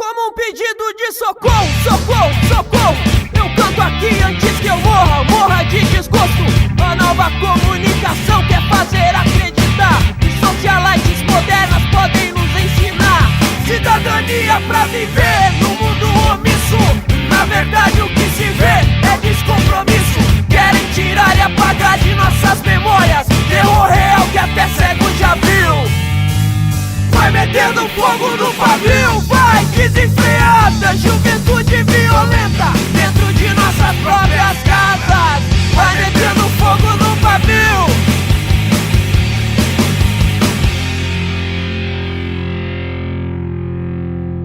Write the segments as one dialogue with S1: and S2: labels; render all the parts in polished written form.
S1: Como um pedido de socorro, socorro, socorro. Eu canto aqui antes que eu morra, morra de desgosto. A nova comunicação quer fazer acreditar que socialites modernas podem nos ensinar cidadania pra viver no mundo omisso. Na verdade o que se vê é descompromisso. Querem tirar e apagar de nossas memórias terror real que até cego já viu. Vai metendo fogo no pavio, vai desenfreada, juventude violenta dentro de nossas próprias casas. Vai metendo fogo no pavio.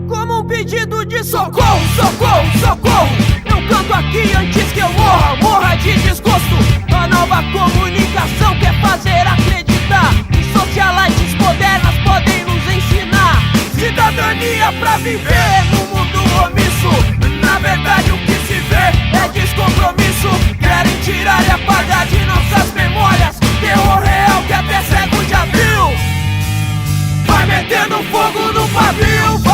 S1: Como um pedido de socorro, socorro, socorro. Eu canto aqui antes que eu morra, morra de desgosto. A nova comunicação quer fazer acreditar que socialites modernas podem nos ensinar cidadania pra viver no mundo omisso. Na verdade o que se vê é descompromisso. Querem tirar e apagar de nossas memórias terror real que até cego já viu. Vai metendo fogo no pavio.